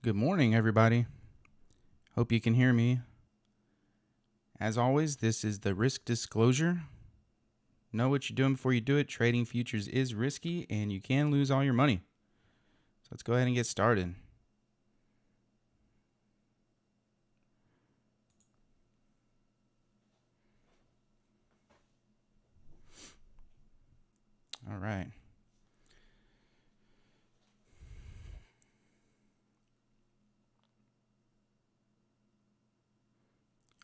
Good morning, everybody. Hope you can hear me. As always, this is the risk disclosure. Know what you're doing before you do it. Trading futures is risky and you can lose all your money. So let's go ahead and get started. All right.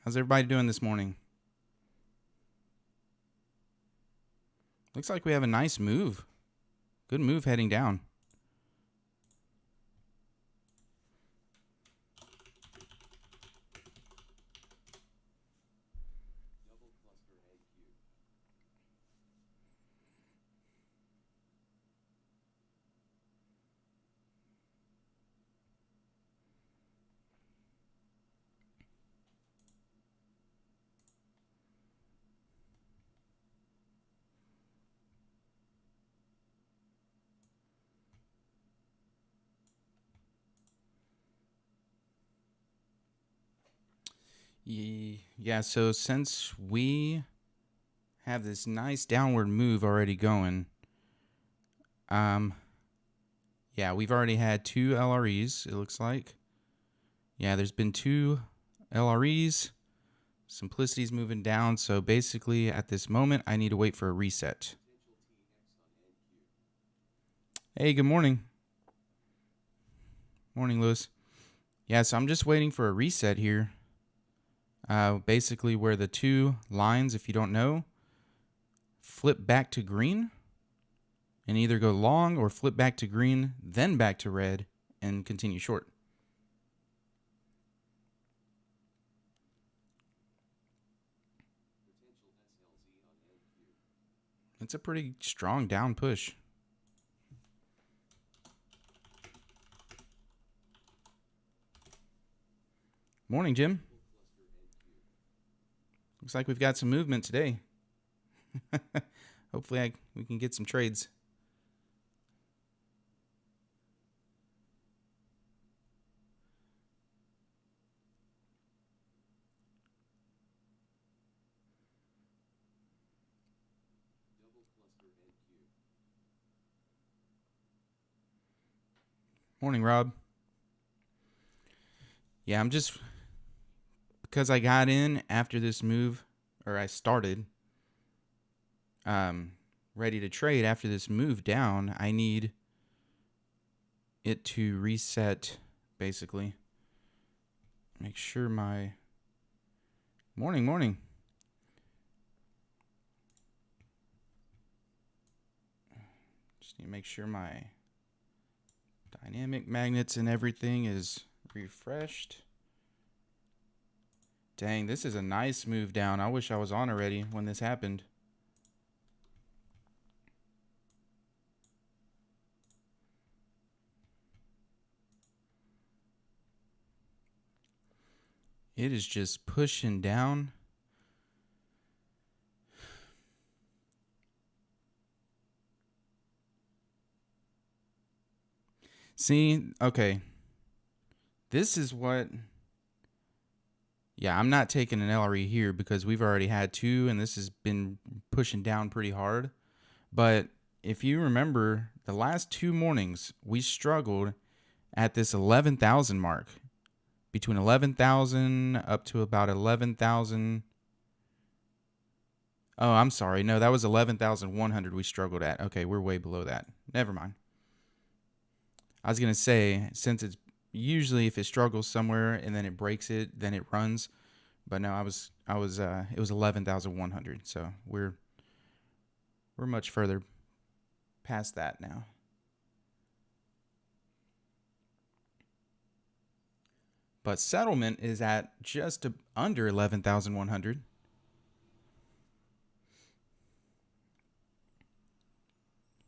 How's everybody doing this morning? Looks like we have a nice move. Good move heading down. Yeah, so since we have this nice downward move already going, yeah, we've already had two LREs, it looks like. Yeah, there's been two LREs. Simplicity's moving down, so basically at this moment, I need to wait for a reset. Hey, good morning. Morning, Lewis. Yeah, so I'm just waiting for a reset here. Basically where the two lines, if you don't know, flip back to green and either go long or flip back to green, then back to red and continue short. It's a pretty strong down push. Morning, Jim. Looks like we've got some movement today. Hopefully we can get some trades. Morning, Rob. Yeah, I'm just, because I got in after this move, or I started ready to trade after this move down, I need it to reset, basically. Make sure my... Morning. Just need to make sure my dynamic magnets and everything is refreshed. Dang, this is a nice move down. I wish I was on already when this happened. It is just pushing down. See, okay. This is what... Yeah, I'm not taking an LRE here because we've already had two, and this has been pushing down pretty hard. But if you remember, the last two mornings, we struggled at this 11,000 mark. Between 11,000 up to about 11,000. Oh, I'm sorry. No, that was 11,100 we struggled at. Okay, we're way below that. Never mind. I was going to say, since it's usually if it struggles somewhere and then it breaks it, then it runs. But no, it was 11,100. So we're much further past that now. But settlement is at just under 11,100.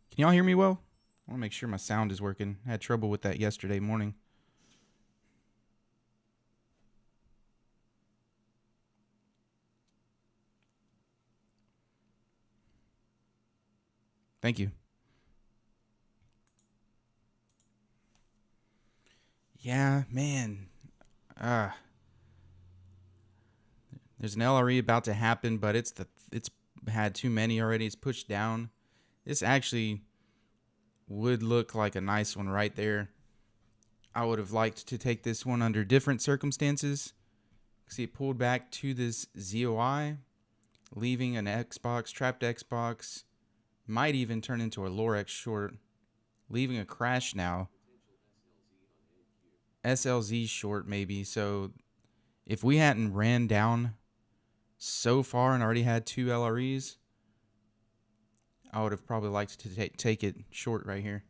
Can y'all hear me well? I want to make sure my sound is working. I had trouble with that yesterday morning. Thank you. Yeah, man. Uh, there's an LRE about to happen, but it's had too many already. It's pushed down. This actually would look like a nice one right there. I would have liked to take this one under different circumstances. See, it pulled back to this ZOI, leaving an Xbox, trapped Xbox, might even turn into a Lorex short, leaving a crash now. SLZ short maybe. So if we hadn't ran down so far and already had two LREs, I would have probably liked to take it short right here.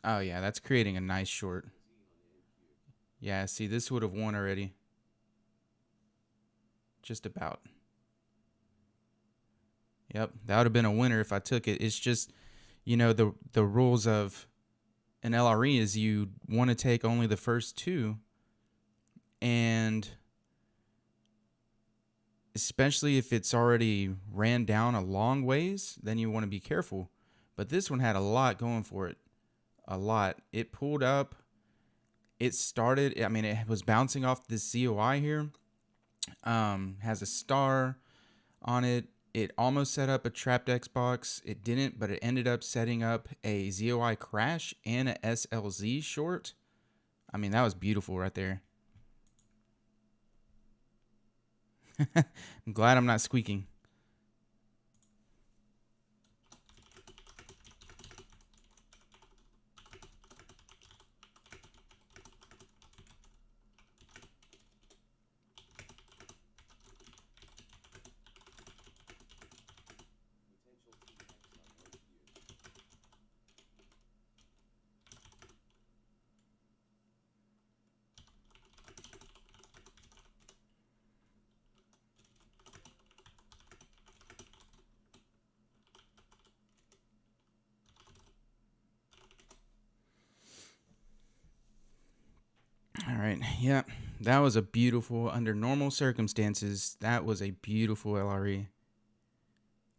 Oh yeah, that's creating a nice short. Yeah, see, this would have won already. Just about. Yep, that would have been a winner if I took it. It's just, the rules of an LRE is you want to take only the first two, and especially if it's already ran down a long ways, then you want to be careful. But this one had a lot going for it. A lot. It pulled up. It started, I mean, it was bouncing off this COI here. Has a star on it. It almost set up a trapped Xbox. It didn't, but it ended up setting up a ZOI crash and a SLZ short. I mean, that was beautiful right there. I'm glad I'm not squeaking. All right. Yeah. That was a beautiful, under normal circumstances, that was a beautiful LRE.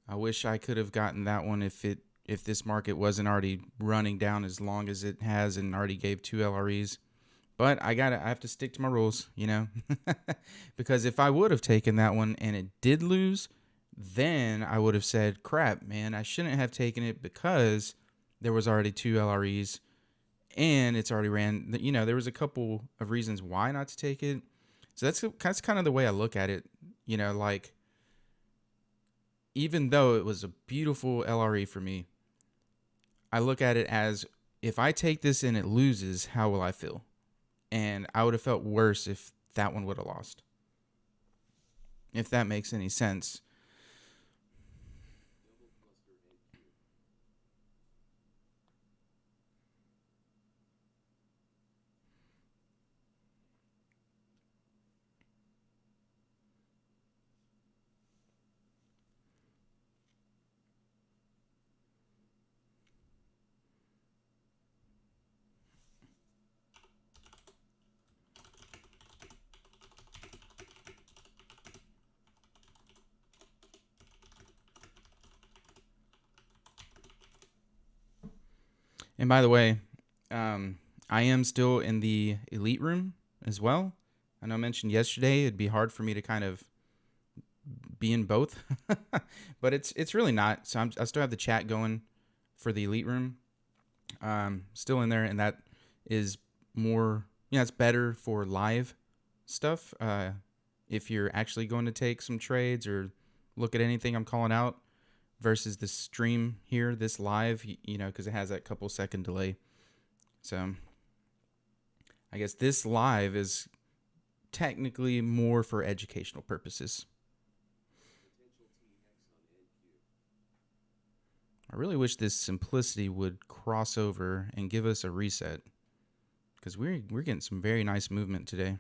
I wish I could have gotten that one if this market wasn't already running down as long as it has and already gave two LREs. But I have to stick to my rules, because if I would have taken that one and it did lose, then I would have said, crap, man, I shouldn't have taken it because there was already two LREs and it's already ran. There was a couple of reasons why not to take it. So that's kind of the way I look at it. Like, even though it was a beautiful LRE for me, I look at it as, if I take this and it loses, how will I feel? And I would have felt worse if that one would have lost. If that makes any sense. And by the way, I am still in the elite room as well. I know I mentioned yesterday it'd be hard for me to kind of be in both, but it's really not. So I still have the chat going for the elite room. Still in there, and that is more. It's better for live stuff. If you're actually going to take some trades or look at anything I'm calling out, versus the stream here, this live, because it has that couple second delay. So I guess this live is technically more for educational purposes. I really wish this simplicity would cross over and give us a reset, because we're getting some very nice movement today.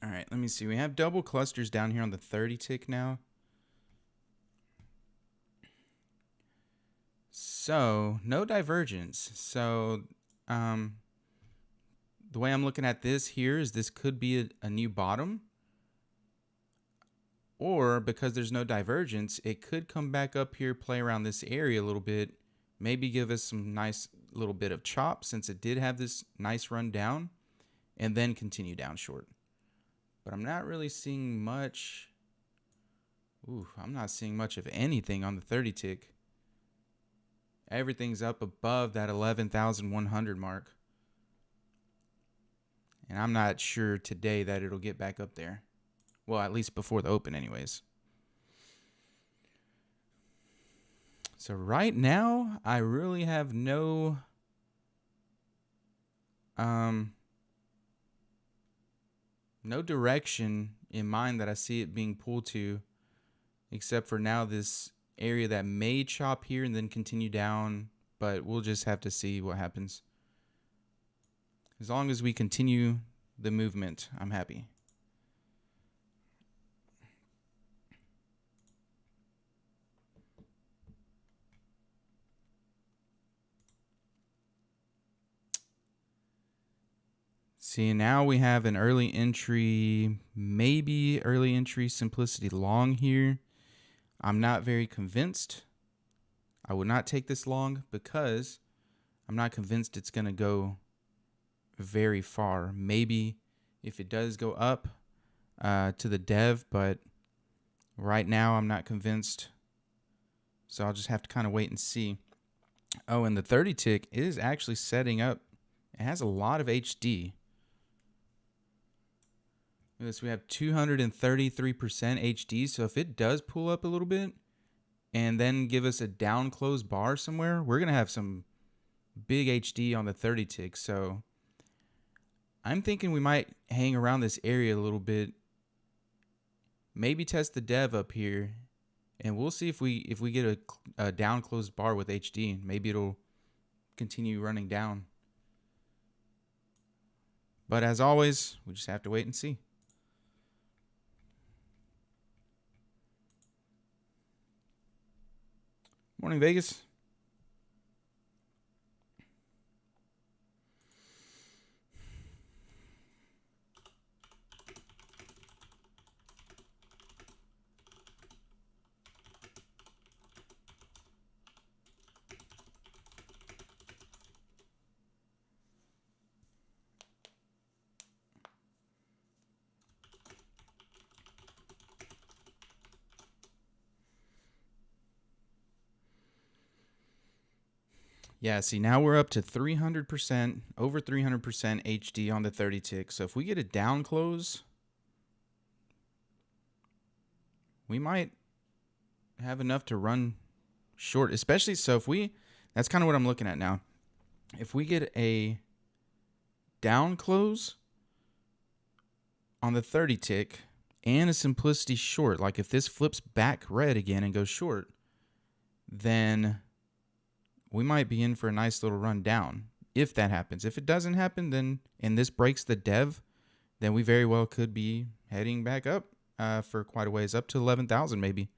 All right, let me see. We have double clusters down here on the 30 tick now. So no divergence. So the way I'm looking at this here is this could be a new bottom, or because there's no divergence, it could come back up here, play around this area a little bit, maybe give us some nice little bit of chop since it did have this nice run down, and then continue down short. But I'm not really seeing much. Ooh, I'm not seeing much of anything on the 30 tick. Everything's up above that 11,100 mark. And I'm not sure today that it'll get back up there. Well, at least before the open anyways. So right now, I really have no no direction in mind that I see it being pulled to, except for now this area that may chop here and then continue down, but we'll just have to see what happens. As long as we continue the movement, I'm happy. See, now we have an early entry, maybe early entry simplicity long here. I'm not very convinced. I would not take this long because I'm not convinced it's going to go very far. Maybe if it does go up to the dev, but right now I'm not convinced. So I'll just have to kind of wait and see. Oh, and the 30 tick is actually setting up. It has a lot of HD. This, we have 233% HD. So if it does pull up a little bit and then give us a down closed bar somewhere, we're going to have some big HD on the 30 tick. So I'm thinking we might hang around this area a little bit. Maybe test the dev up here. And we'll see if we get a down closed bar with HD. Maybe it'll continue running down. But as always, we just have to wait and see. Morning, Vegas. Yeah, see, now we're up to 300%, over 300% HD on the 30 tick. So if we get a down close, we might have enough to run short, especially so if we, that's kind of what I'm looking at now. If we get a down close on the 30 tick and a simplicity short, like if this flips back red again and goes short, then we might be in for a nice little run down if that happens. If it doesn't happen, then, and this breaks the dev, then we very well could be heading back up for quite a ways, up to 11,000 maybe.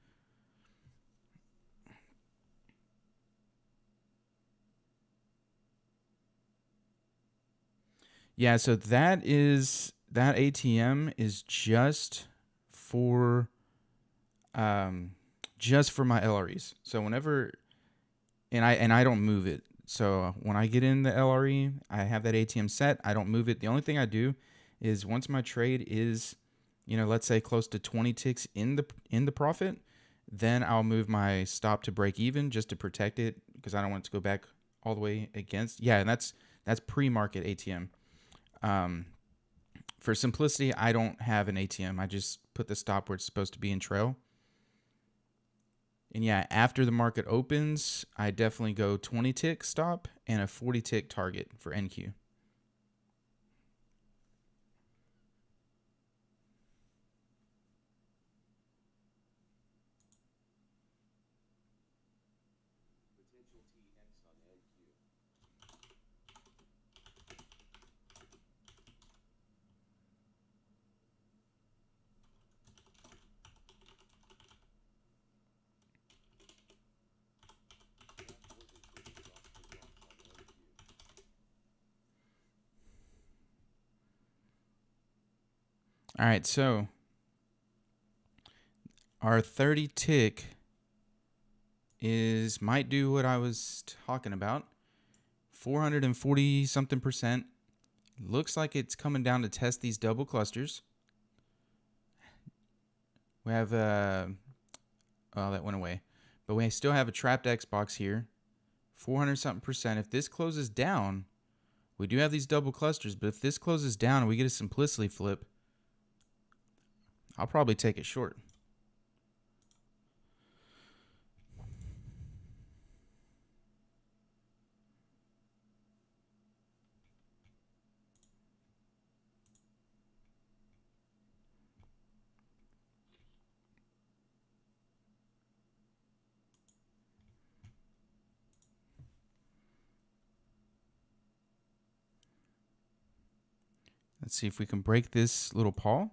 Yeah, so that ATM is just for my LREs. So whenever, and I don't move it. So when I get in the LRE, I have that ATM set. I don't move it. The only thing I do is once my trade is, let's say close to 20 ticks in the profit, then I'll move my stop to break even just to protect it because I don't want it to go back all the way against. Yeah, and that's pre-market ATM. For simplicity, I don't have an ATM. I just put the stop where it's supposed to be in trail. And yeah, after the market opens, I definitely go 20 tick stop and a 40 tick target for NQ. All right, so our 30 tick might do what I was talking about. 440 something percent. Looks like it's coming down to test these double clusters. We have oh, that went away. But we still have a trapped Xbox here. 400 something percent. If this closes down, we do have these double clusters, but if this closes down and we get a simplicity flip, I'll probably take it short. Let's see if we can break this little paw.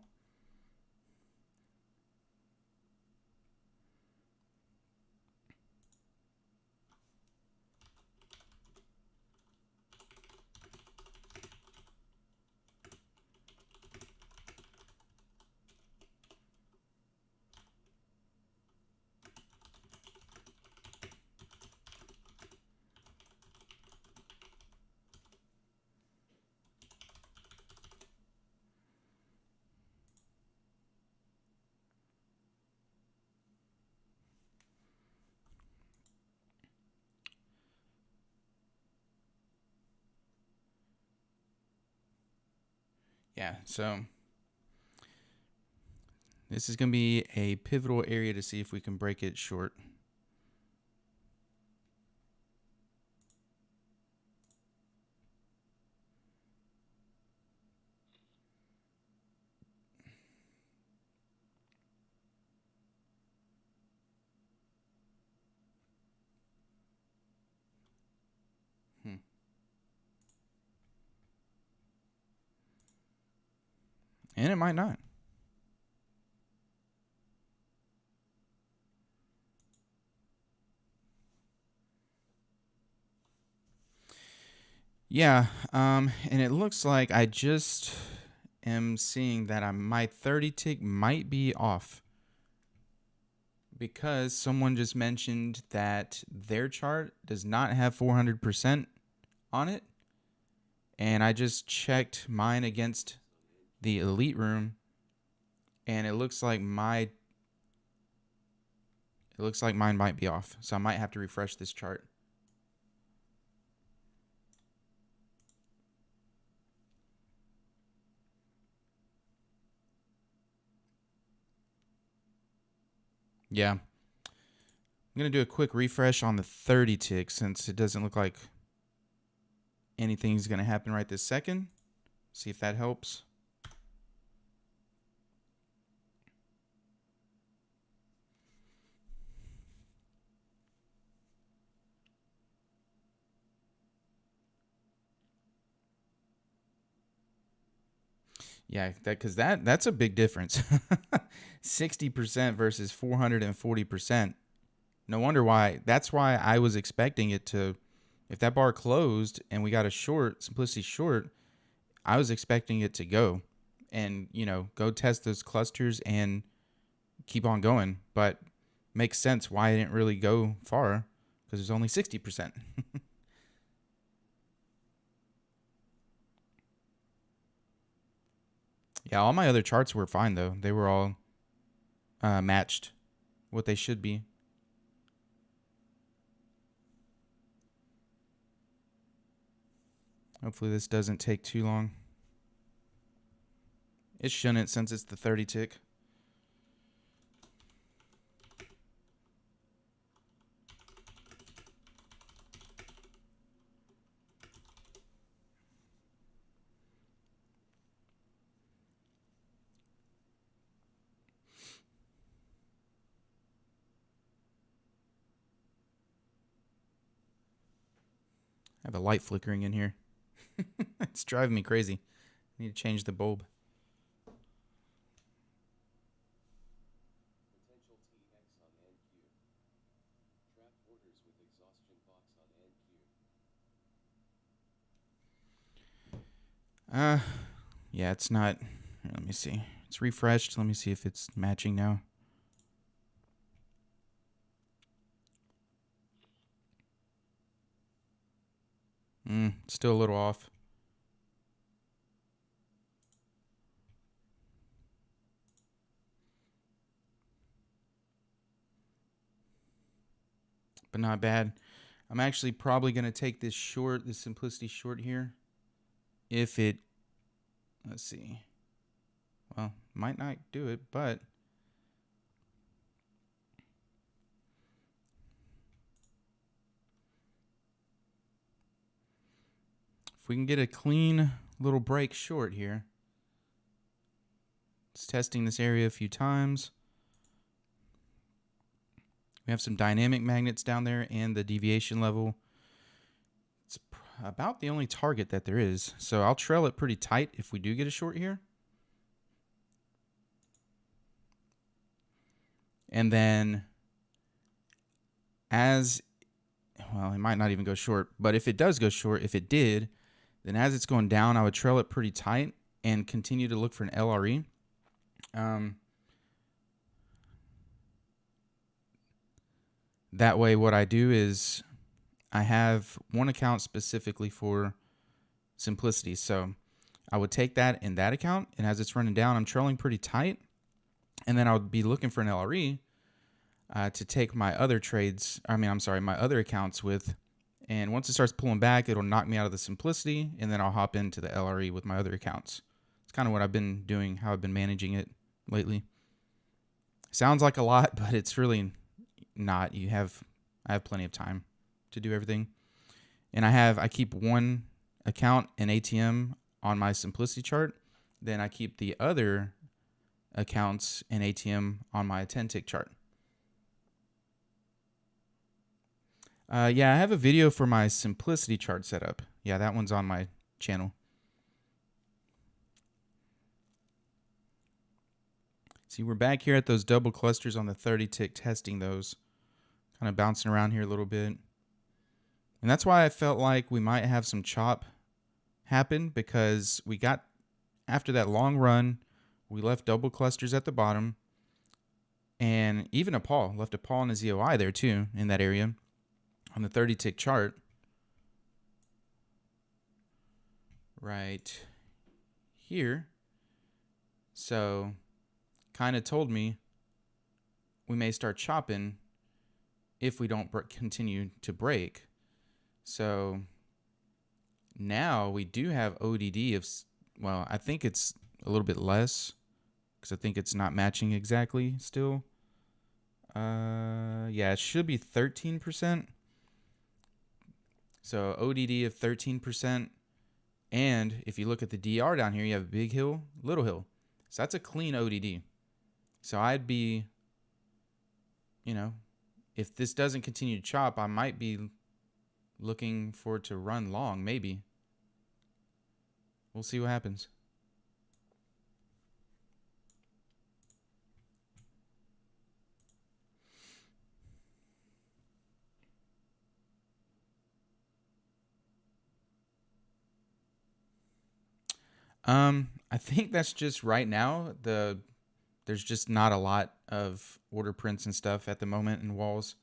Yeah, so this is going to be a pivotal area to see if we can break it short. And it might not. Yeah, and it looks like I just am seeing that my 30 tick might be off because someone just mentioned that their chart does not have 400% on it. And I just checked mine against the elite room, and it looks like mine might be off. So I might have to refresh this chart. Yeah. I'm going to do a quick refresh on the 30 tick since it doesn't look like anything's going to happen right this second. See if that helps. Yeah, that's a big difference. 60% versus 440%. No wonder why. That's why I was expecting it to, if that bar closed and we got a short, simplicity short, I was expecting it to go and, go test those clusters and keep on going. But makes sense why it didn't really go far because there's only 60%. Yeah, all my other charts were fine, though. They were all matched what they should be. Hopefully this doesn't take too long. It shouldn't since it's the 30 tick. I have a light flickering in here. It's driving me crazy. I need to change the bulb. Potential TX on NQ. Trap orders with exhaustion box on NQ. Yeah, it's not. Here, let me see. It's refreshed. Let me see if it's matching now. Still a little off. But not bad. I'm actually probably going to take this short, this simplicity short here. If it, let's see. Well, might not do it, but if we can get a clean little break short here. It's testing this area a few times. We have some dynamic magnets down there and the deviation level. It's about the only target that there is. So I'll trail it pretty tight if we do get a short here. And then it might not even go short, but if it does go short, if it did, then as it's going down, I would trail it pretty tight and continue to look for an LRE. That way, what I do is I have one account specifically for simplicity. So I would take that in that account, and as it's running down, I'm trailing pretty tight. And then I would be looking for an LRE to take my other my other accounts with. And once it starts pulling back, it'll knock me out of the simplicity, and then I'll hop into the LRE with my other accounts. It's kind of what I've been doing, how I've been managing it lately. Sounds like a lot, but it's really not. I have plenty of time to do everything. And I keep one account in ATM on my simplicity chart. Then I keep the other accounts in ATM on my 10-tick chart. I have a video for my simplicity chart setup. Yeah, that one's on my channel. See, we're back here at those double clusters on the 30-tick, testing those. Kind of bouncing around here a little bit. And that's why I felt like we might have some chop happen, because we got, after that long run, we left double clusters at the bottom. And even left a paw and a ZOI there too, in that area on the 30-tick chart. Right here. So kind of told me we may start chopping if we don't continue to break. So now we do have ODD of, I think it's a little bit less, because I think it's not matching exactly still. It should be 13%. So ODD of 13%. And if you look at the DR down here, you have big hill, little hill. So that's a clean ODD. So I'd be, if this doesn't continue to chop, I might be looking for it to run long, maybe. We'll see what happens. I think that's just right now. There's just not a lot of order prints and stuff at the moment in walls.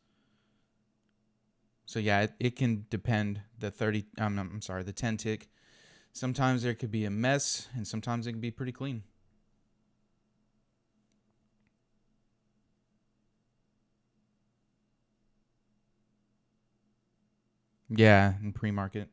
So yeah, it can depend. The 10-tick. Sometimes there could be a mess, and sometimes it can be pretty clean. Yeah, in pre-market.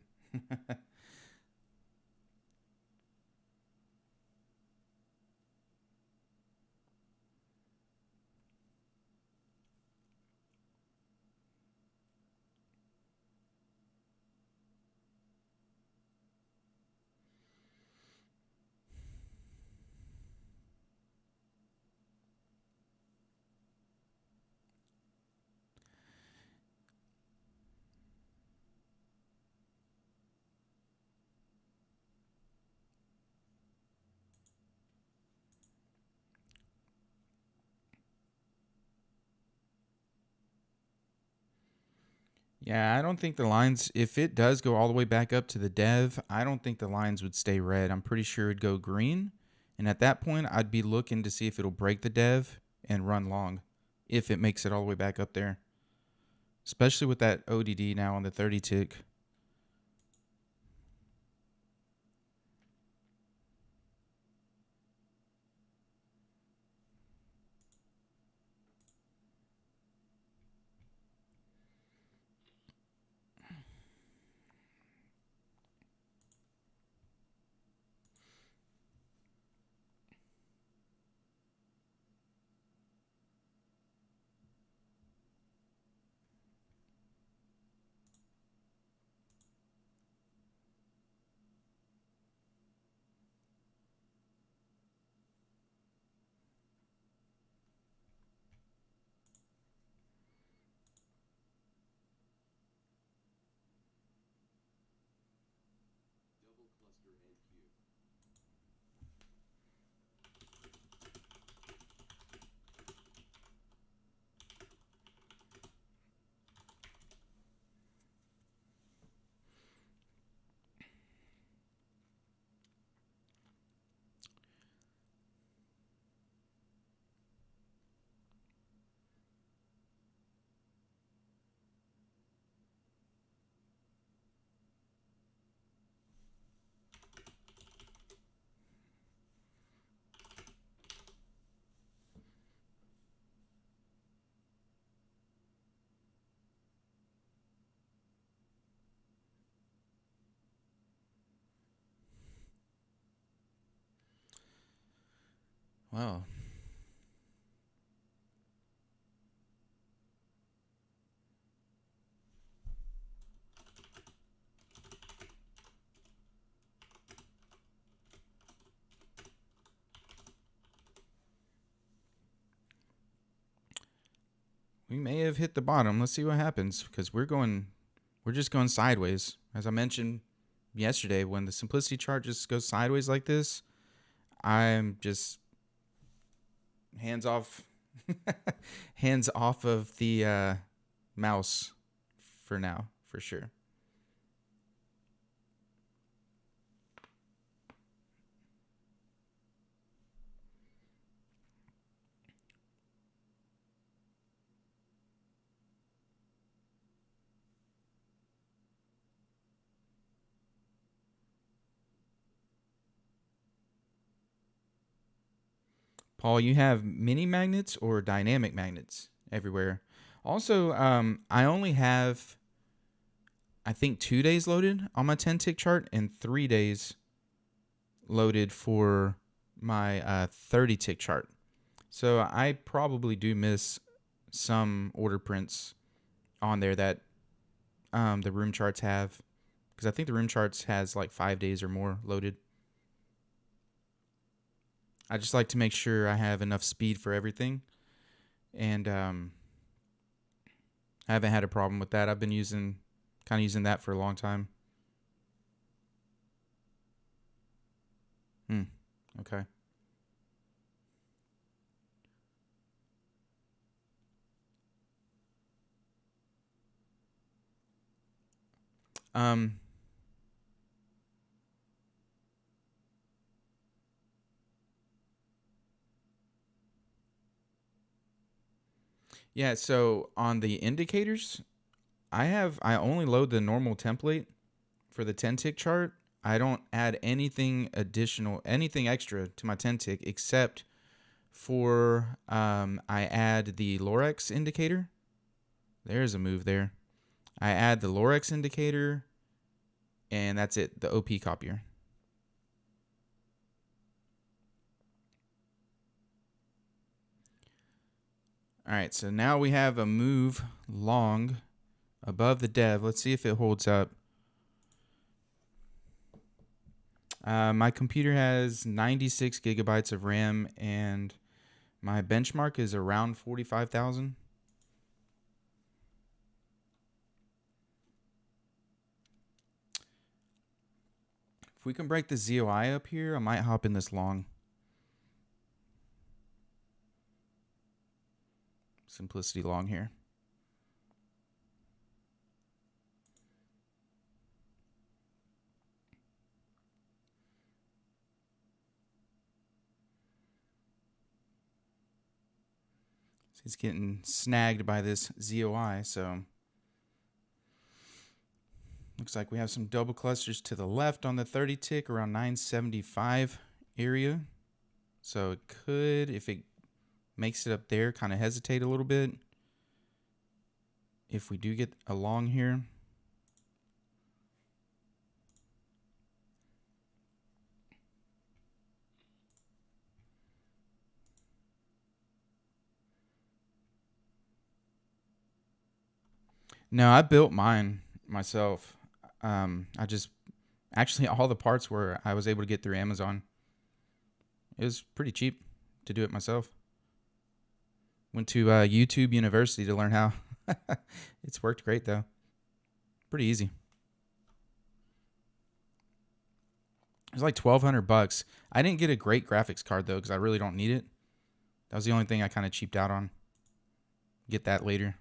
Yeah, I don't think the lines, if it does go all the way back up to the dev, I don't think the lines would stay red. I'm pretty sure it'd go green, And at that point, I'd be looking to see if it'll break the dev and run long if it makes it all the way back up there. Especially with that ODD now on the 30 tick. Double cluster and cube. Wow. We may have hit the bottom. Let's see what happens because we're just going sideways. As I mentioned yesterday, when the simplicity chart just goes sideways like this, I'm just hands off, hands off of the mouse for now, for sure. Paul, you have mini magnets or dynamic magnets everywhere. Also, I only have, I think, 2 days loaded on my 10 tick chart and 3 days loaded for my 30 tick chart. So I probably do miss some order prints on there that the room charts have, because I think the room charts has like 5 days or more loaded. I just like to make sure I have enough speed for everything, and I haven't had a problem with that. I've been using that for a long time. Okay. Um, yeah, so on the indicators, I only load the normal template for the 10 tick chart. I don't add anything additional, anything extra to my 10 tick except for I add the Lorex indicator. There's a move there. I add the Lorex indicator, and that's it, the OP copier. All right, so now we have a move long above the dev. Let's see if it holds up. My computer has 96 gigabytes of RAM, and my benchmark is around 45,000. If we can break the ZOI up here, I might hop in this long. Simplicity long here. It's getting snagged by this ZOI, so looks like we have some double clusters to the left on the 30 tick around 975 area. So it could, if it makes it up there, kind of hesitate a little bit. If we do get along here. No, I built mine myself. I just actually all the parts were I was able to get through Amazon. It was pretty cheap to do it myself. Went to YouTube University to learn how. It's worked great though. Pretty easy. It was like $1,200. I didn't get a great graphics card though because I really don't need it. That was the only thing I kind of cheaped out on. Get that later.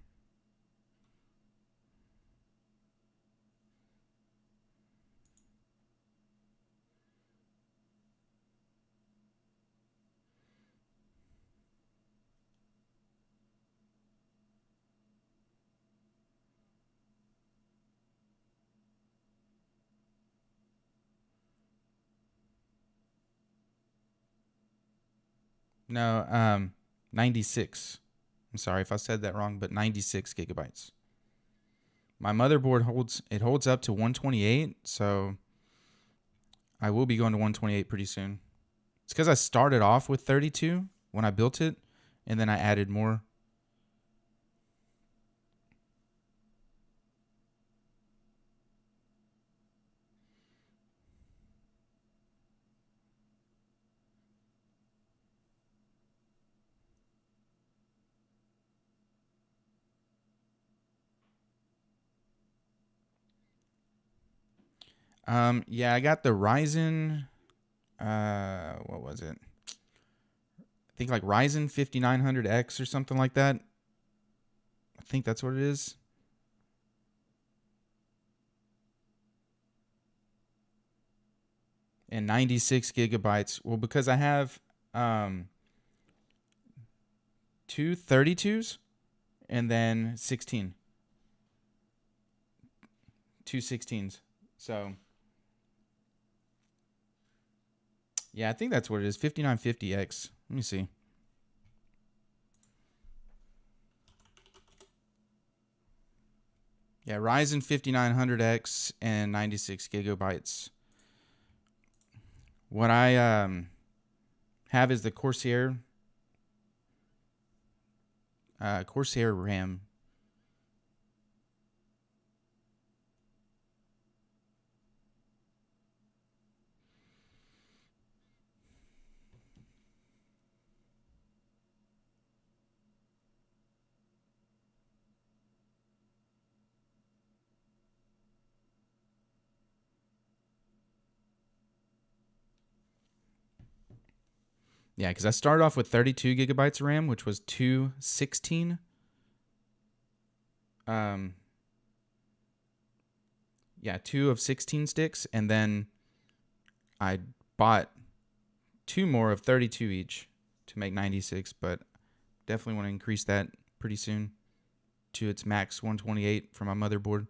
No, 96. I'm sorry if I said that wrong, but 96 gigabytes. My motherboard holds up to 128, so I will be going to 128 pretty soon. It's because I started off with 32 when I built it, and then I added more. Yeah, I got the Ryzen. What was it? I think like Ryzen 5900X or something like that. I think that's what it is. And 96 gigabytes. Well, because I have two 32s and then 16. Two 16s. So yeah, I think that's what it is. 5950X. Let me see. Yeah, Ryzen 5900X and 96 gigabytes. What I have is the Corsair RAM. Yeah, because I started off with 32 gigabytes of RAM, which was 216. Yeah, 2 of 16 sticks, and then I bought 2 more of 32 each to make 96, but definitely want to increase that pretty soon to its max 128 for my motherboard.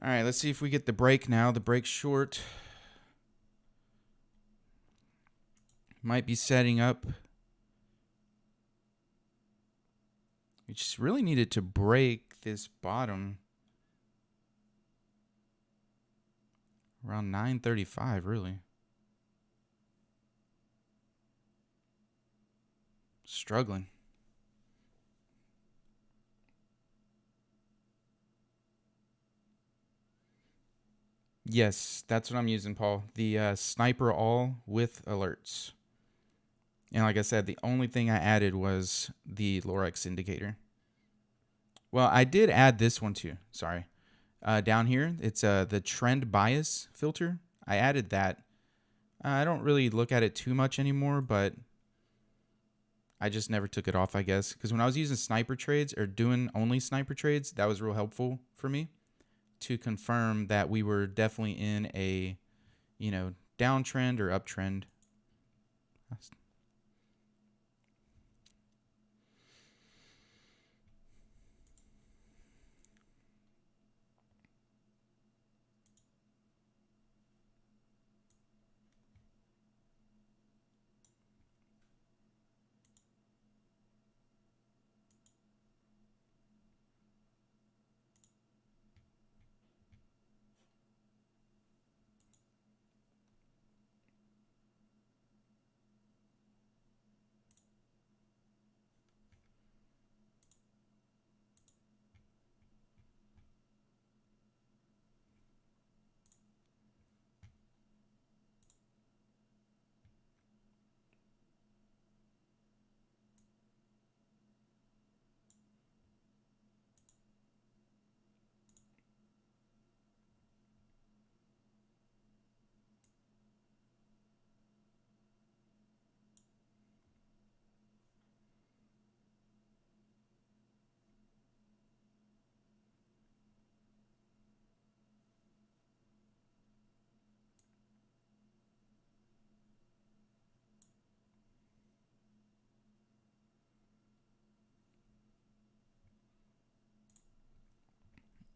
All right, let's see if we get the break now. The break's short. Might be setting up. We just really needed to break this bottom around 935, really. Struggling. Yes, that's what I'm using, Paul. The Sniper All with alerts. And like I said, the only thing I added was the Lorex indicator. Well, I did add this one too. Sorry. Down here, it's the trend bias filter. I added that. I don't really look at it too much anymore, but I just never took it off, I guess. Because when I was using sniper trades or doing only sniper trades, that was real helpful for me to confirm that we were definitely in a, downtrend or uptrend.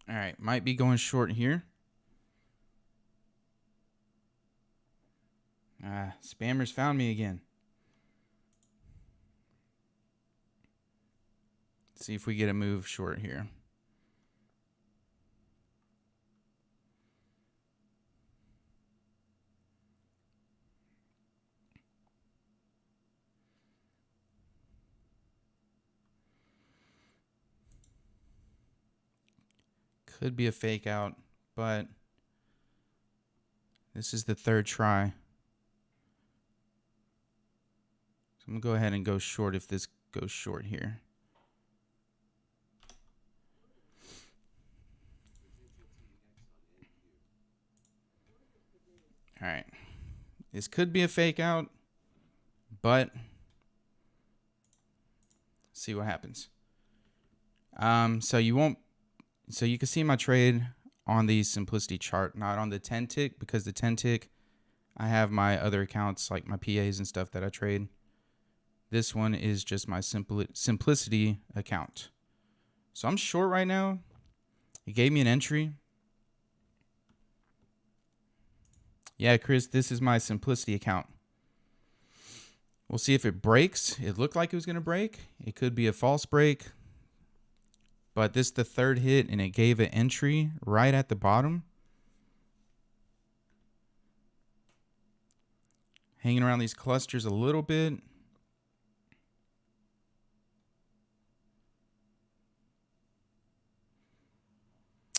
All right, might be going short here. Spammers found me again. Let's see if we get a move short here. Could be a fake out, but this is the third try. So I'm going to go ahead and go short if this goes short here. All right. This could be a fake out, but see what happens. So you can see my trade on the simplicity chart, not on the 10 tick, because the 10 tick, I have my other accounts like my PAs and stuff that I trade. This one is just my simplicity account. So I'm short right now. It gave me an entry. Yeah, Chris, this is my simplicity account. We'll see if it breaks. It looked like it was going to break. It could be a false break. But this is the third hit, and it gave an entry right at the bottom. Hanging around these clusters a little bit.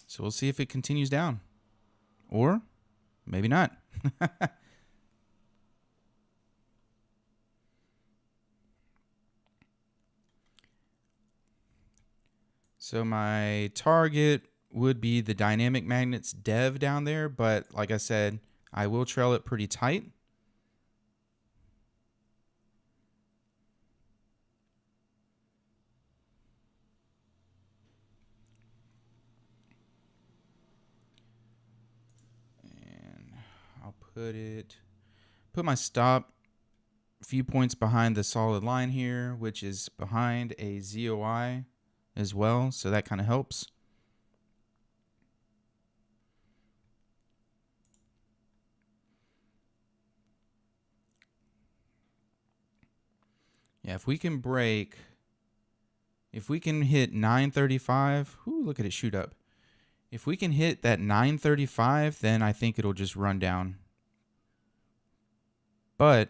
So we'll see if it continues down. Or maybe not. So my target would be the dynamic magnets dev down there, but like I said, I will trail it pretty tight. And I'll put my stop a few points behind the solid line here, which is behind a ZOI as well, so that kind of helps. Yeah, if we can hit 935, look at it shoot up. If we can hit that 935, then I think it'll just run down. But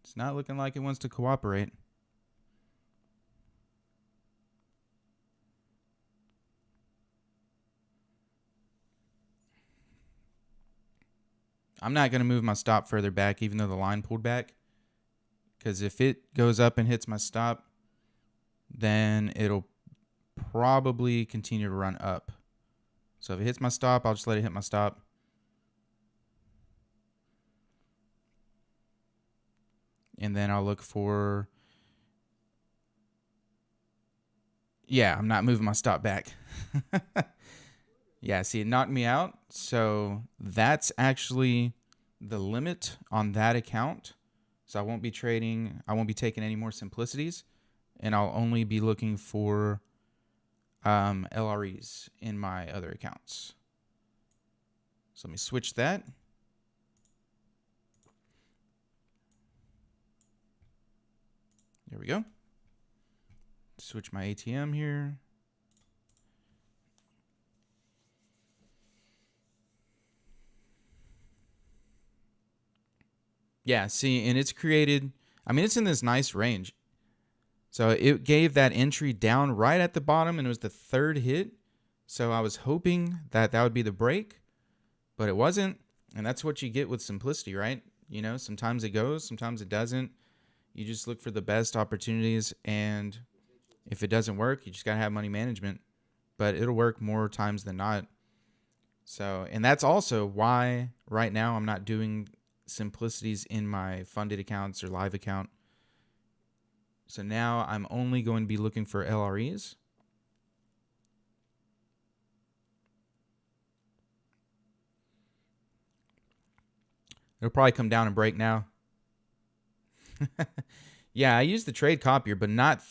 it's not looking like it wants to cooperate. I'm not going to move my stop further back, even though the line pulled back. Because if it goes up and hits my stop, then it'll probably continue to run up. So if it hits my stop, I'll just let it hit my stop. And then I'll look for... Yeah, I'm not moving my stop back. Yeah, see, it knocked me out. So that's actually the limit on that account. So I won't be taking any more simplicities. And I'll only be looking for LREs in my other accounts. So let me switch that. There we go. Switch my ATM here. Yeah, see, and it's created, it's in this nice range. So it gave that entry down right at the bottom, and it was the third hit. So I was hoping that would be the break, but it wasn't. And that's what you get with simplicity, right? You know, sometimes it goes, sometimes it doesn't. You just look for the best opportunities, and if it doesn't work, you just got to have money management. But it'll work more times than not. So, and that's also why right now I'm not doing simplicities in my funded accounts or live account. So now I'm only going to be looking for LREs. It'll probably come down and break now. Yeah, I use the trade copier, but not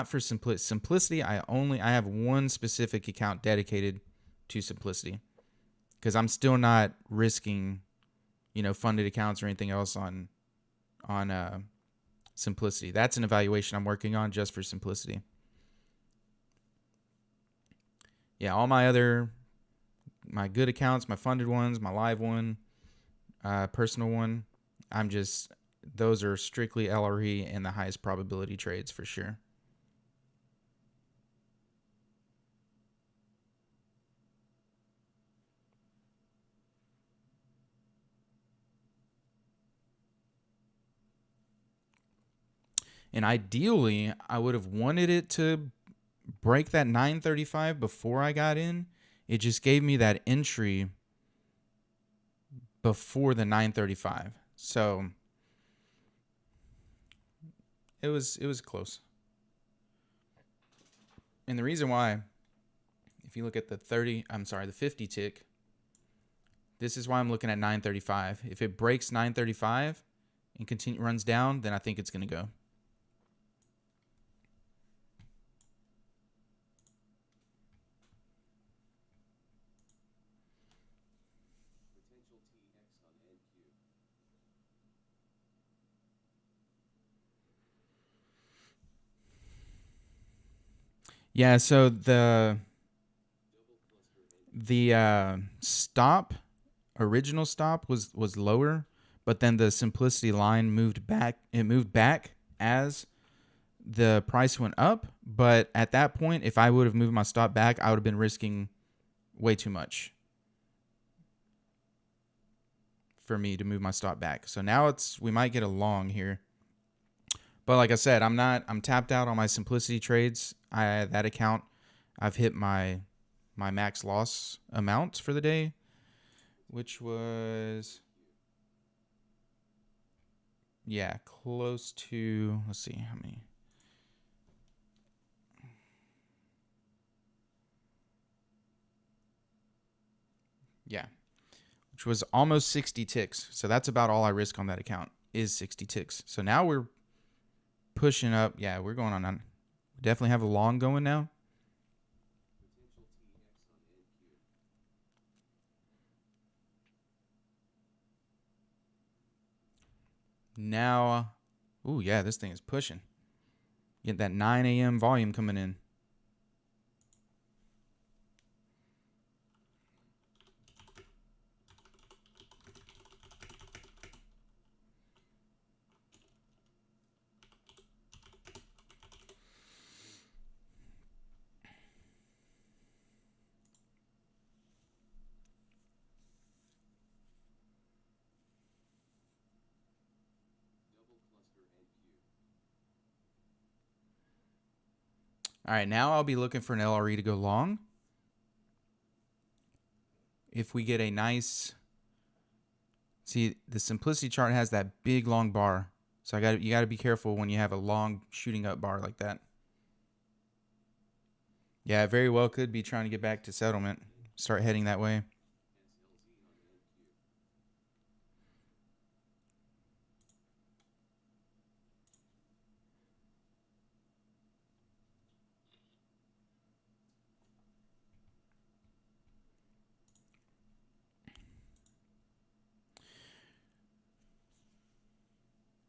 for simplicity. I have one specific account dedicated to simplicity because I'm still not risking, funded accounts or anything else on simplicity. That's an evaluation I'm working on just for simplicity. Yeah, all my good accounts, my funded ones, my live one, personal one, those are strictly LRE and the highest probability trades for sure. And ideally, I would have wanted it to break that 935 before I got in. It just gave me that entry before the 935. So it was close. And the reason why, if you look at the 50 tick, this is why I'm looking at 935. If it breaks 935 and runs down, then I think it's going to go. Potential TX on NQ. Yeah, so Double cluster NQ. the original stop was lower, but then the simplicity line moved back. It moved back as the price went up, but at that point, if I would have moved my stop back, I would have been risking way too much for me to move my stop back. So now we might get a long here. But like I said, I'm tapped out on my simplicity trades. That account, I've hit my max loss amount for the day, which was close to, let's see how many. Yeah, which was almost 60 ticks. So that's about all I risk on that account is 60 ticks. So now we're pushing up. Yeah, we're going on. Definitely have a long going now. Potential TX on NQ. Now, ooh, yeah, this thing is pushing. Get that 9 a.m. volume coming in. Double cluster NQ. All right, now I'll be looking for an LRE to go long. If we get a nice, see, the simplicity chart has that big long bar. So you got to be careful when you have a long shooting up bar like that. Yeah, it very well could be trying to get back to settlement. Start heading that way. SLZ on NQ.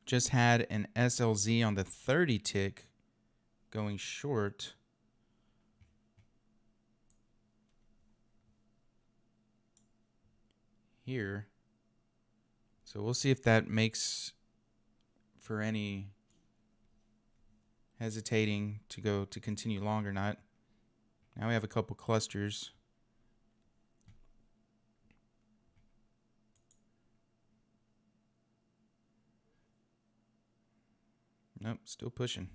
Just had an SLZ on the 30 tick going short. Here. So we'll see if that makes for any hesitating to continue long or not. Now we have a couple clusters. Nope, still pushing.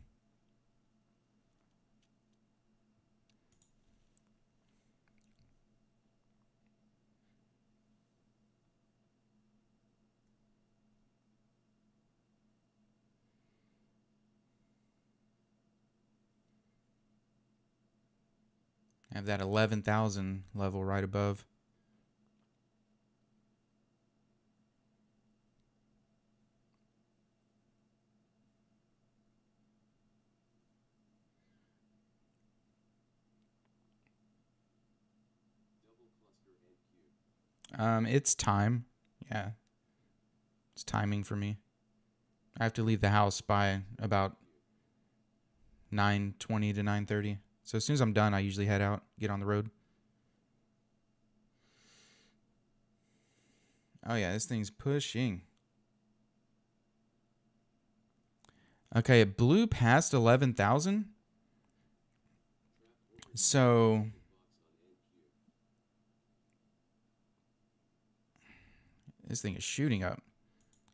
I have that 11,000 level right above. It's time. Yeah, it's timing for me. I have to leave the house by about 9:20 to 9:30. So as soon as I'm done, I usually head out, get on the road. Oh yeah, this thing's pushing. Okay, it blew past 11,000. So this thing is shooting up.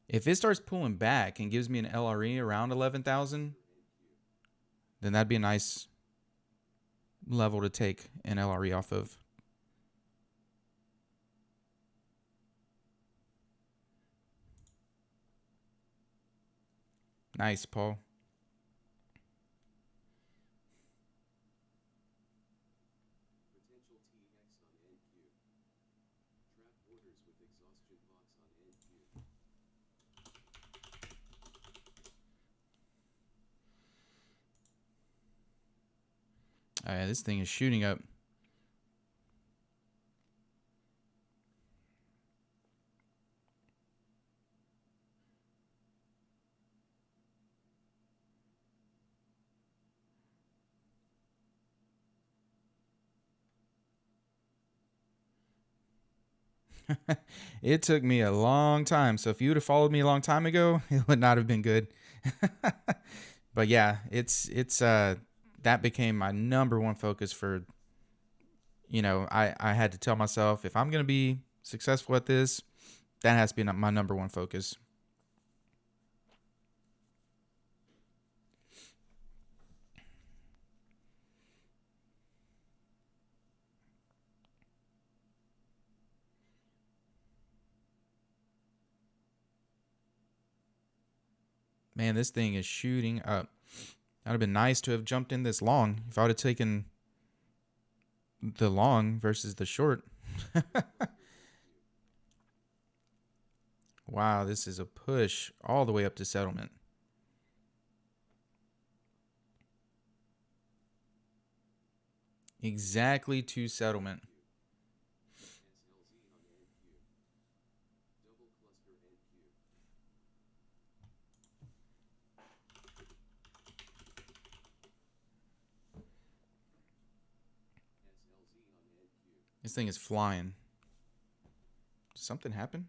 If it starts pulling back and gives me an LRE around 11,000, then that'd be a nice level to take an LRE off of. Nice, Paul. Potential TX on NQ. Trap orders with exhaustion box on NQ. Oh yeah, this thing is shooting up. It took me a long time. So if you would have followed me a long time ago, it would not have been good. But yeah, it's that became my number one focus for, I had to tell myself if I'm going to be successful at this, that has to be my number one focus. Man, this thing is shooting up. That would have been nice to have jumped in this long. If I would have taken the long versus the short. Wow, this is a push all the way up to settlement. Exactly to settlement. SLZ on NQ. Double cluster NQ. SLZ on NQ. This thing is flying. Did something happen?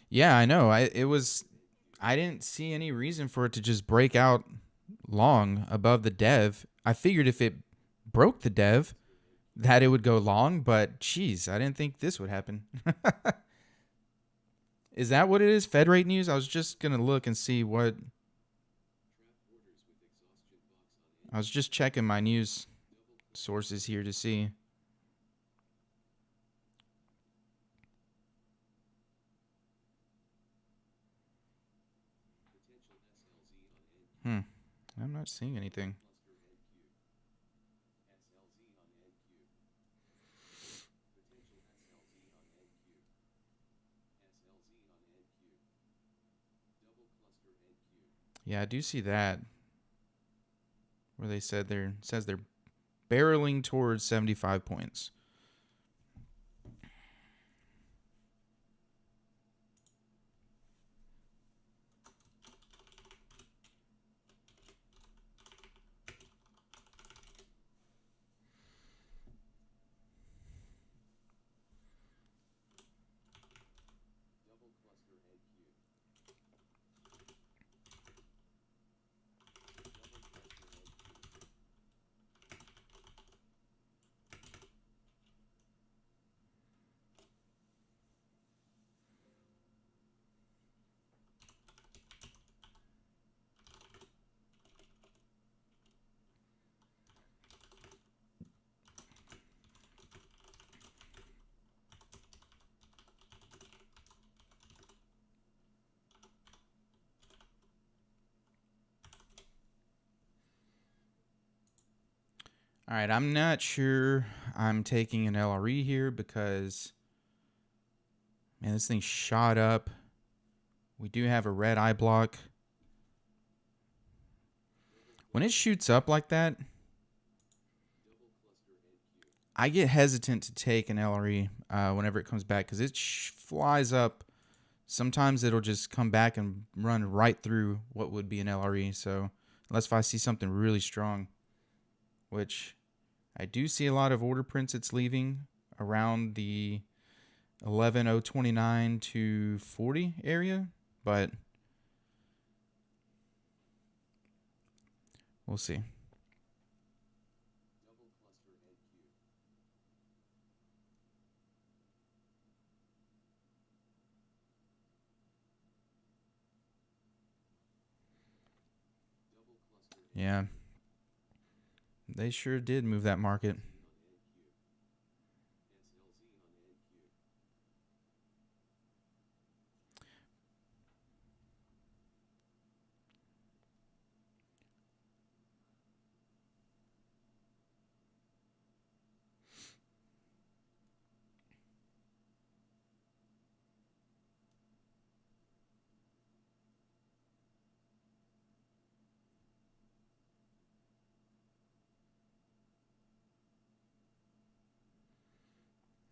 Yeah, I know. I didn't see any reason for it to just break out long above the dev. I figured if it broke the dev that it would go long, but geez, I didn't think this would happen. Is that what it is? Fed rate news? I was just gonna look and see what. Trap orders with exhaustion box on I was just checking my news sources here to see. potential SLZ on NQ. Hmm. I'm not seeing anything. Cluster NQ. SLZ on NQ. Potential SLZ on NQ. SLZ on NQ. Double cluster NQ. Yeah, I do see that. Where they says they're barreling towards 75 points. Double cluster NQ. Double cluster NQ. All right, I'm not sure I'm taking an LRE here because, man, this thing shot up. We do have a red eye block. When it shoots up like that, I get hesitant to take an LRE whenever it comes back because it flies up. Sometimes it'll just come back and run right through what would be an LRE. So unless if I see something really strong, which I do see a lot of order prints it's leaving around the 11,029 to 40 area, but we'll see. Yeah, they sure did move that market.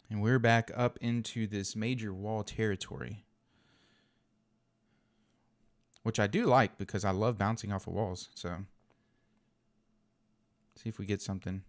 And we're back up into this major wall territory, which I do like because I love bouncing off of walls. So, see if we get something.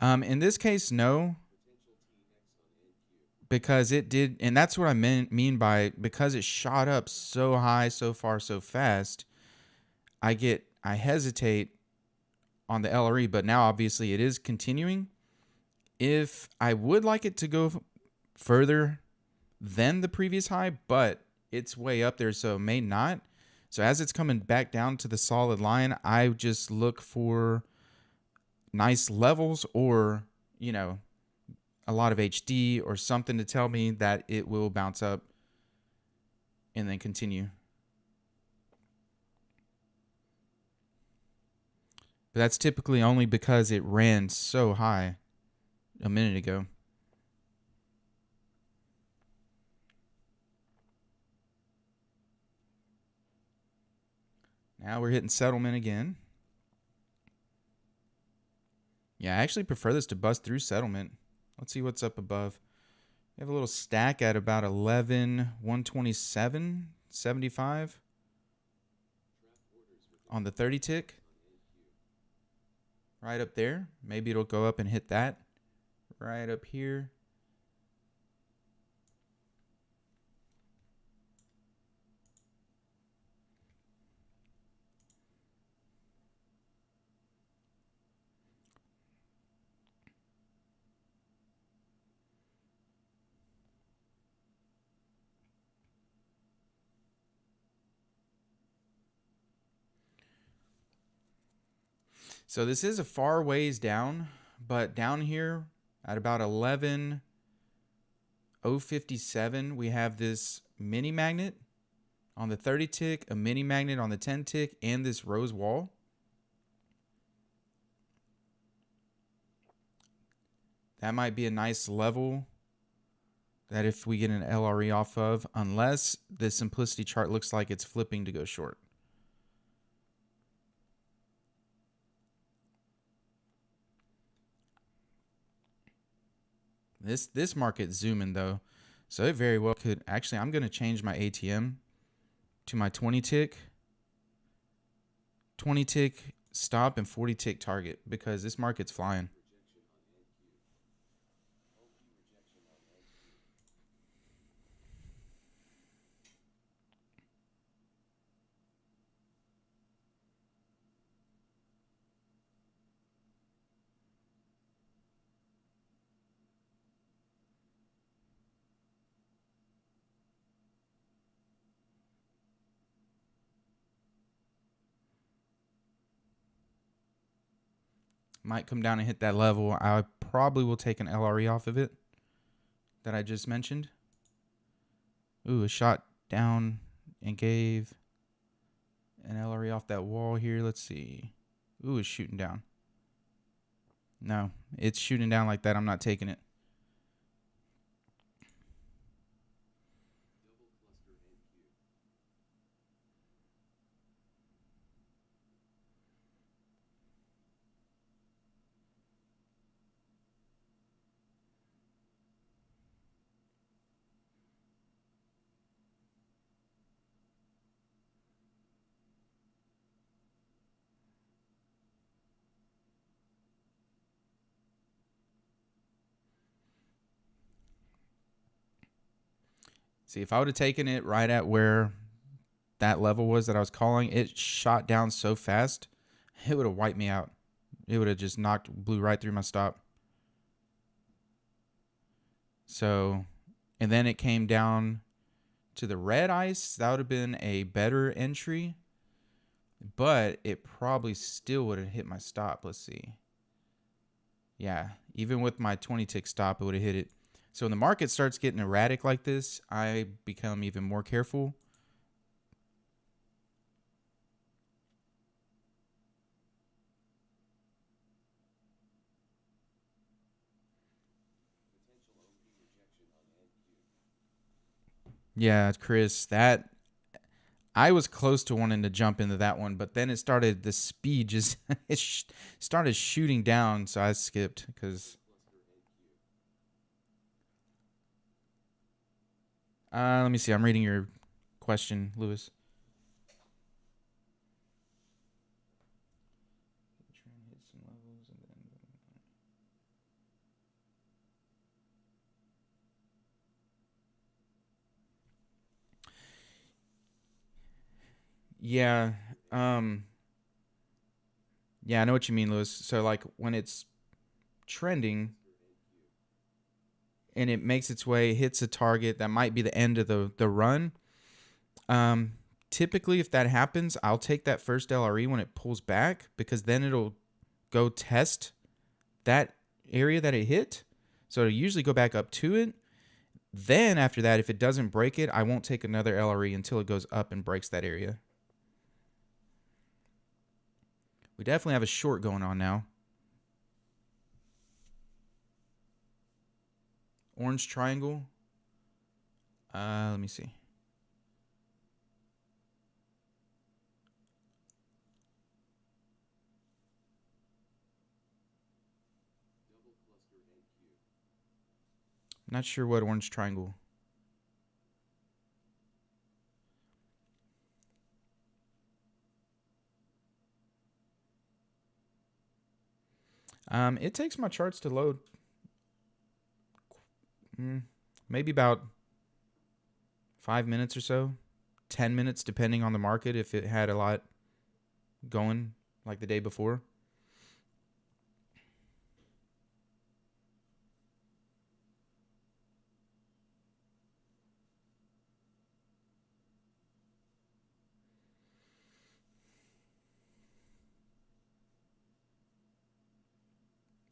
In this case, no, because it did, and that's what I mean by because it shot up so high, so far, so fast. I hesitate on the LRE, but now obviously it is continuing. If I would like it to go further than the previous high, but it's way up there, so it may not. So as it's coming back down to the solid line, I just look for nice levels or, you know, a lot of HD or something to tell me that it will bounce up and then continue. But that's typically only because it ran so high a minute ago. Now we're hitting settlement again. Yeah, I actually prefer this to bust through settlement. Let's see what's up above. We have a little stack at about 11,127.75 on the 30 tick. Right up there. Maybe it'll go up and hit that. Right up here. So this is a far ways down, but down here at about 11,057, we have this mini magnet on the 30 tick, a mini magnet on the 10 tick, and this rose wall. That might be a nice level that if we get an LRE off of, unless the simplicity chart looks like it's flipping to go short. This market's zooming though, so it very well could. Actually, I'm going to change my ATM to my 20 tick stop and 40 tick target because this market's flying. Might come down and hit that level. I probably will take an LRE off of it that I just mentioned. Ooh, a shot down and gave an LRE off that wall here. Let's see. Ooh, it's shooting down. No, it's shooting down like that. I'm not taking it. Double cluster NQ. See, if I would have taken it right at where that level was that I was calling, it shot down so fast, it would have wiped me out. It would have just blew right through my stop. So, and then it came down to the red ice. That would have been a better entry, but it probably still would have hit my stop. Let's see. Yeah, even with my 20 tick stop, it would have hit it. So when the market starts getting erratic like this, I become even more careful. Potential OP rejection on NQ. Yeah, Chris, that I was close to wanting to jump into that one, but then it started, the speed just, started shooting down, so I skipped because. Cluster NQ. Let me see. I'm reading your question, Lewis. Yeah. Yeah, I know what you mean, Lewis. So like when it's trending and it makes its way, hits a target that might be the end of the run. Typically, if that happens, I'll take that first LRE when it pulls back, because then it'll go test that area that it hit. So it'll usually go back up to it. Then after that, if it doesn't break it, I won't take another LRE until it goes up and breaks that area. We definitely have a short going on now. Orange triangle. Let me see. Double cluster NQ. I'm not sure what orange triangle. It takes my charts to load. Maybe about 5 minutes or so, 10 minutes, depending on the market, if it had a lot going like the day before.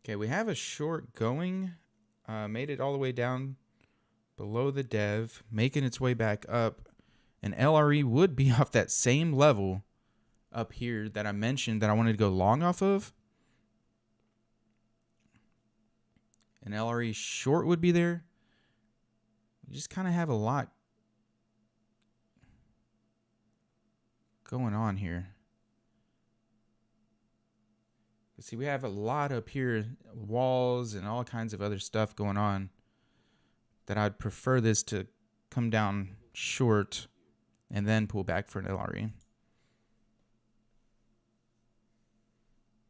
Okay, we have a short going. Made it all the way down below the dev, making its way back up. An LRE would be off that same level up here that I mentioned that I wanted to go long off of. An LRE short would be there. We just kind of have a lot going on here. See, we have a lot up here, walls and all kinds of other stuff going on, that I'd prefer this to come down short and then pull back for an LRE.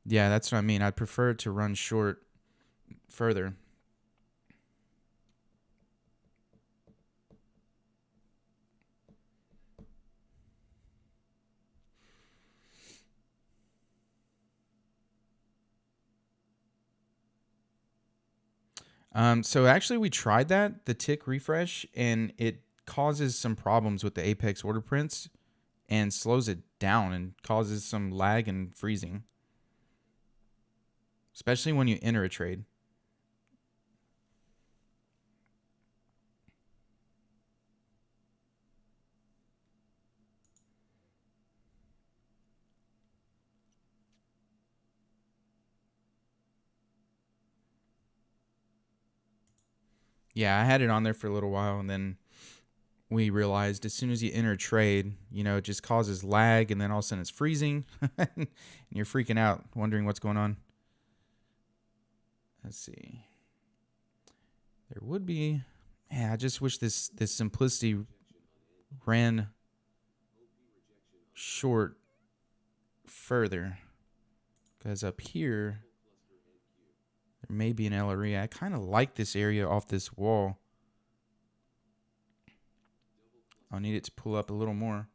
Yeah, that's what I mean. I'd prefer it to run short further. So actually we tried that, the tick refresh, and it causes some problems with the Apex order prints and slows it down and causes some lag and freezing. especially when you enter a trade. Yeah, I had it on there for a little while, and then we realized as soon as you enter a trade, it just causes lag, and then all of a sudden it's freezing, and you're freaking out, wondering what's going on. Let's see. There would be. Yeah, I just wish this simplicity ran short further, because up here there may be an LRE. I kind of like this area off this wall. I'll need it to pull up a little more,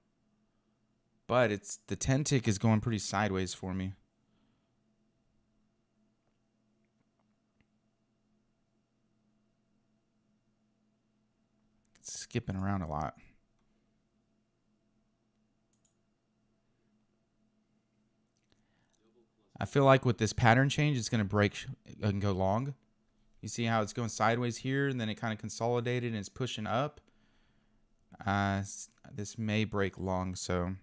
but the 10 tick is going pretty sideways for me. It's skipping around a lot. I feel like with this pattern change, it's going to break and go long. You see how it's going sideways here, and then it kind of consolidated and it's pushing up. This may break long, so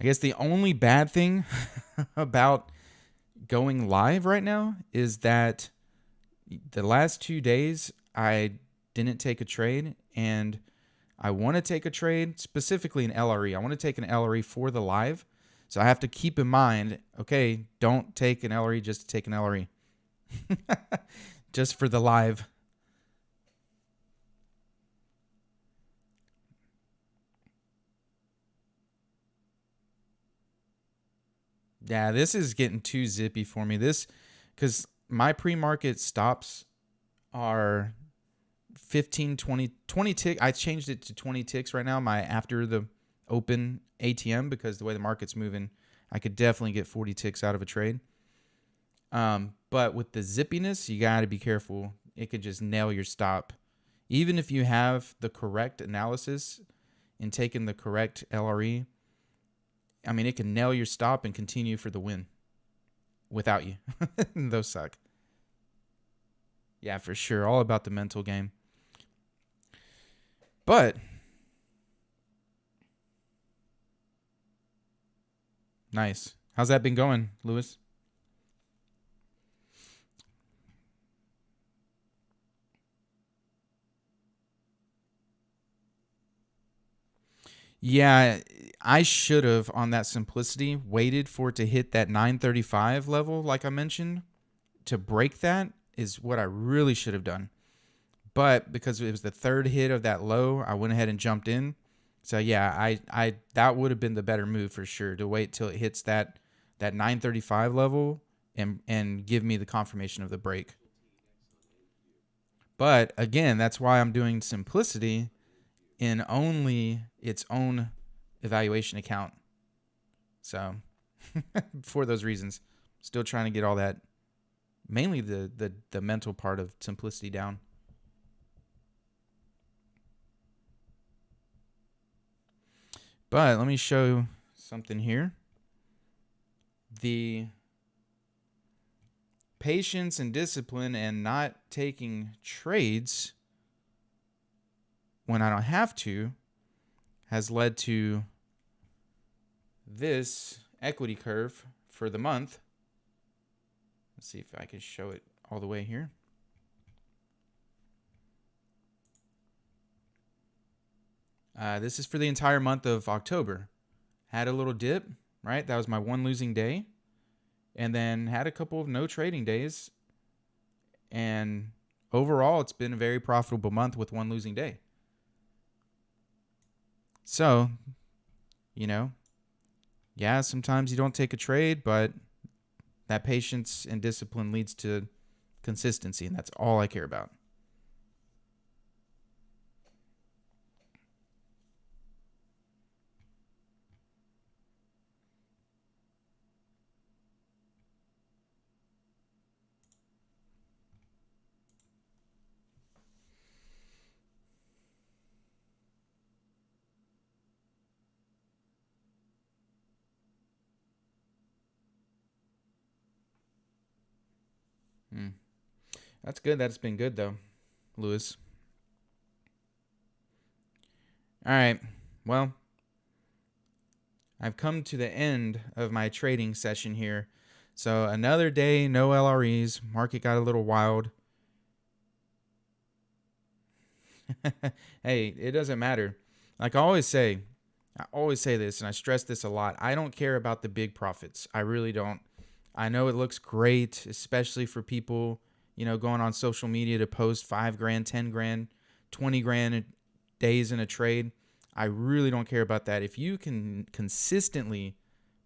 I guess the only bad thing about going live right now is that the last 2 days I didn't take a trade, and I want to take a trade, specifically an LRE. I want to take an LRE for the live. So I have to keep in mind, okay, don't take an LRE just to take an LRE. Just for the live. Yeah, this is getting too zippy for me. Because my pre-market stops are 15, 20 tick. I changed it to 20 ticks right now. After the open ATM, because the way the market's moving, I could definitely get 40 ticks out of a trade. But with the zippiness, you got to be careful. It could just nail your stop. Even if you have the correct analysis and taking the correct LRE, I mean, it can nail your stop and continue for the win without you. Those suck. Yeah, for sure. All about the mental game. But nice. How's that been going, Lewis? Yeah, I should have, on that simplicity, waited for it to hit that 935 level, like I mentioned. To break that is what I really should have done. But because it was the third hit of that low, I went ahead and jumped in. So yeah, I that would have been the better move for sure, to wait till it hits that 935 level and give me the confirmation of the break. But again, that's why I'm doing simplicity in only its own evaluation account. So for those reasons, still trying to get all that, mainly the mental part of simplicity down. But let me show something here. The patience and discipline and not taking trades when I don't have to has led to this equity curve for the month. Let's see if I can show it all the way here. This is for the entire month of October. Had a little dip, right? That was my one losing day. And then had a couple of no trading days. And overall, it's been a very profitable month with one losing day. So, yeah, sometimes you don't take a trade, but that patience and discipline leads to consistency, and that's all I care about. That's good. That's been good though, Lewis. All right. Well, I've come to the end of my trading session here. So another day, no LREs. Market got a little wild. Hey, it doesn't matter. Like I always say this, and I stress this a lot. I don't care about the big profits. I really don't. I know it looks great, especially for people, going on social media to post 5 grand, 10 grand, 20 grand days in a trade. I really don't care about that. If you can consistently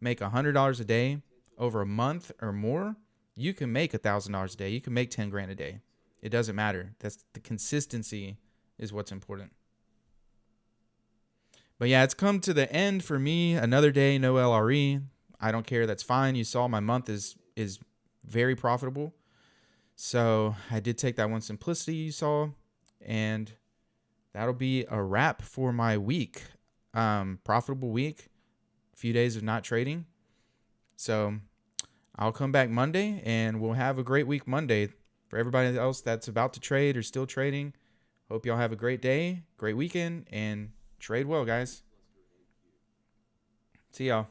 make $100 a day over a month or more, you can make $1,000 a day. You can make 10 grand a day. It doesn't matter. That's the consistency is what's important. But yeah, it's come to the end for me. Another day, no LRE. I don't care. That's fine. You saw my month is very profitable. So I did take that one simplicity you saw, and that'll be a wrap for my week. Profitable week. A few days of not trading. So I'll come back Monday, and we'll have a great week Monday. For everybody else that's about to trade or still trading, hope y'all have a great day, great weekend, and trade well, guys. See y'all.